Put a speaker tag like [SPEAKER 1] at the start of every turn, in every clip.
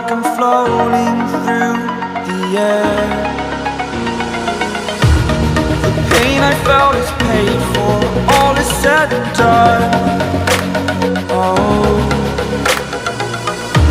[SPEAKER 1] like I'm floating through the air. The pain I felt is paid for, all is said and done. Oh,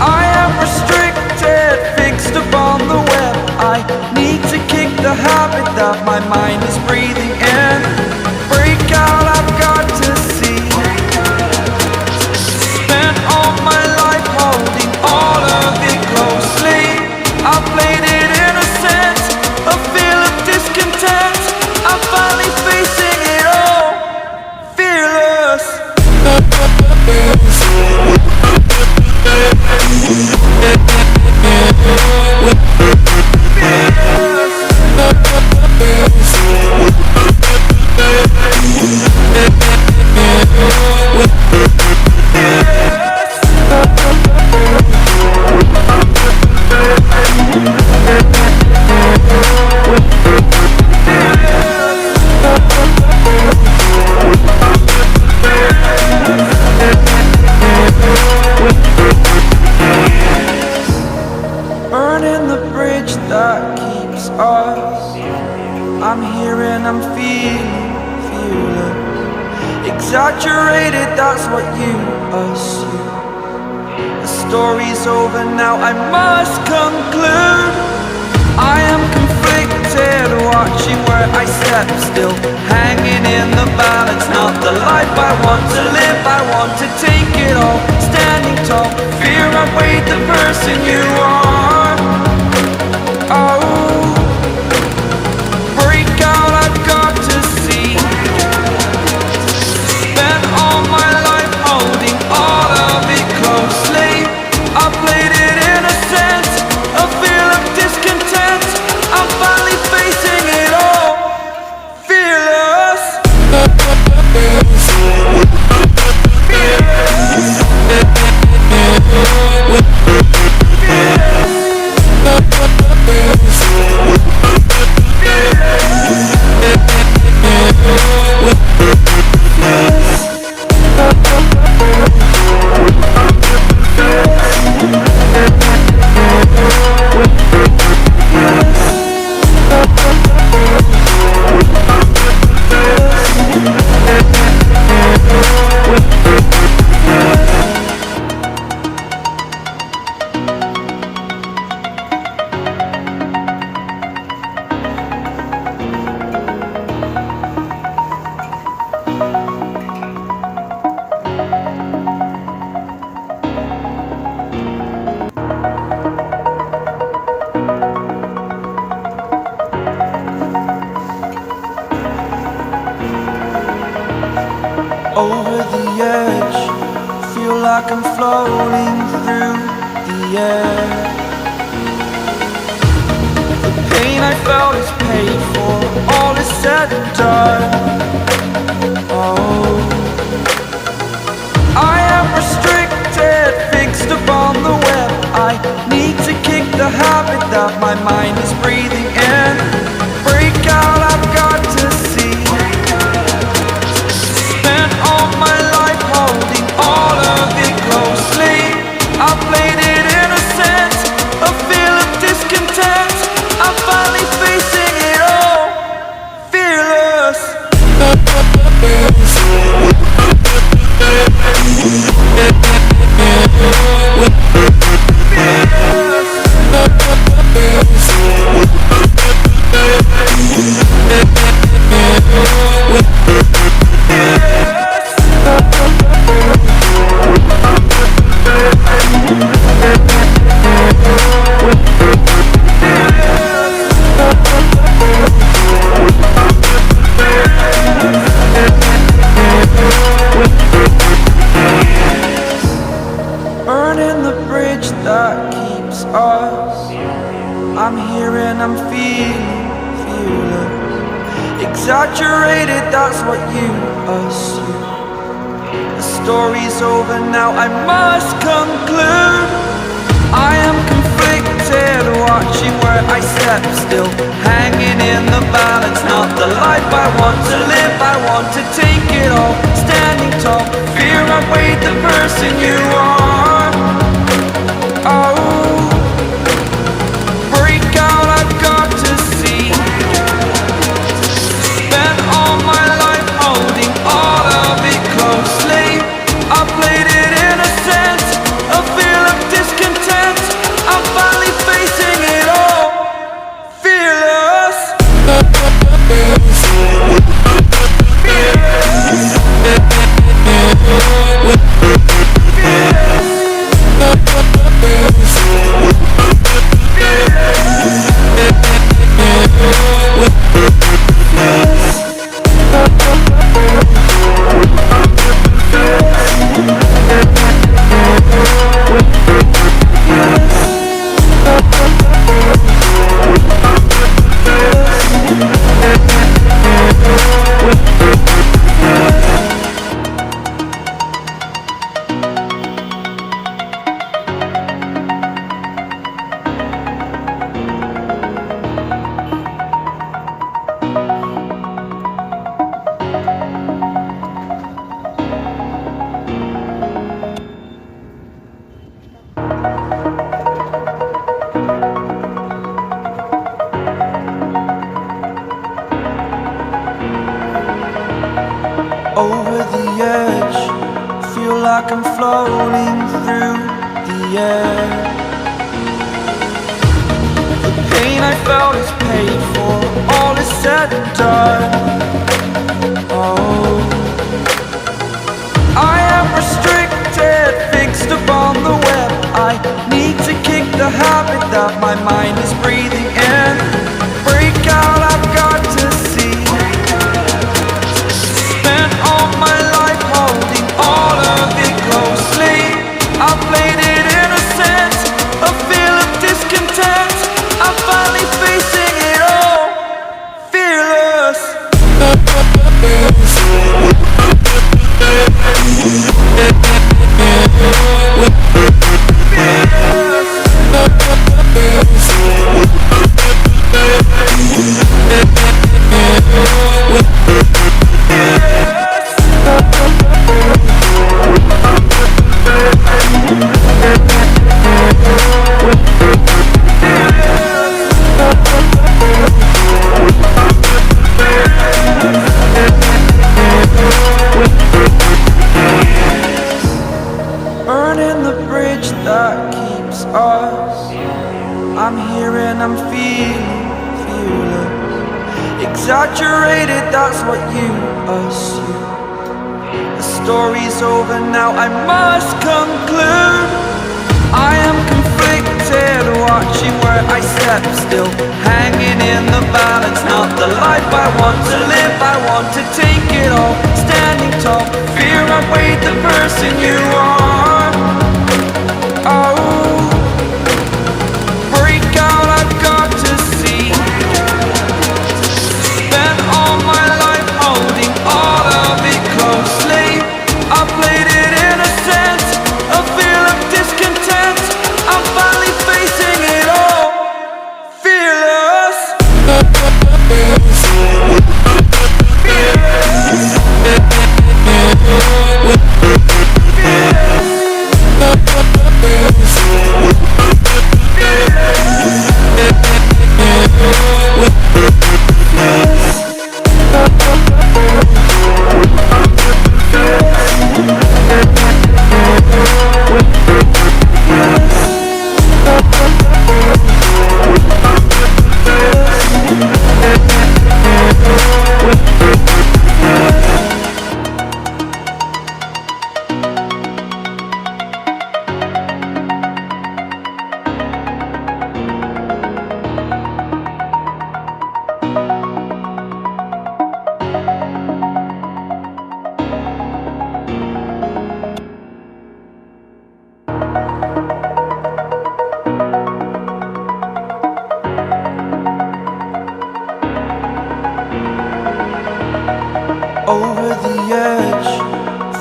[SPEAKER 1] I am restricted, fixed upon the web. I need to kick the habit that my mind is breathing in. Break out, I've got to see. Spent all my life holding all of it closely. I played it innocent, a feel of discontent. I'm finally facing it all, fearless. Burning the bridge that keeps us. I'm here and I'm feeling fearless. Exaggerated, that's what you assume. The story's over now, I must conclude. I am conflicted, watching where I step still, hanging in the balance. Not the life I want to live, I want to take it all. Standing tall, fear outweighed the person you are. Oh, break out, I've got to see. Spent all my life holding all of it closely. I played it innocent, a feel of discontent. I'm finally facing it all, fearless. Over the edge, feel like I'm floating through the air. The pain I felt is paid for, all is said and done. Oh, I am restricted, fixed upon the web. I need to kick the habit that my mind is breathing in. Break out, I've got to see. Spent all my life holding all of it closely. I played it innocent, a feel of discontent. I'm finally facing it all, fearless. Burning the bridge that keeps us. I'm here and I'm feeling fearless. Exaggerated, that's what you assume. The story's over now, I must conclude. I am conflicted, watching where I step still, hanging in the balance. Not the life I want to live, I want to take it all. Standing tall, fear outweighed the person you are. Oh, like I'm floating through the air. The pain I felt is paid for, all is said and done. Oh, I am restricted, fixed upon the web. I need to kick the habit that my mind is breathing in. Break out, I've got to see. Spent all my life holding all of it closely. I played it innocent, a feel of discontent. I'm finally facing it all, fearless. Burning the bridge that keeps us. I'm here and I'm feeling fearless. Exaggerated, that's what you assume. The story's over now, I must conclude. I am conflicted, watching where I step, still hanging in the balance. Not the life I want to live, I want to take it all. Standing tall, fear I've weighed the person you are. Oh, break out, I've got to see. Spent all my life holding all of it closely. I played it innocent, a feel of discontent. I'm finally facing it all, fearless. Over the edge,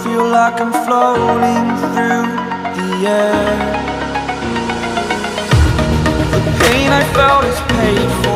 [SPEAKER 1] feel like I'm floating through the air. The pain I felt is paid for,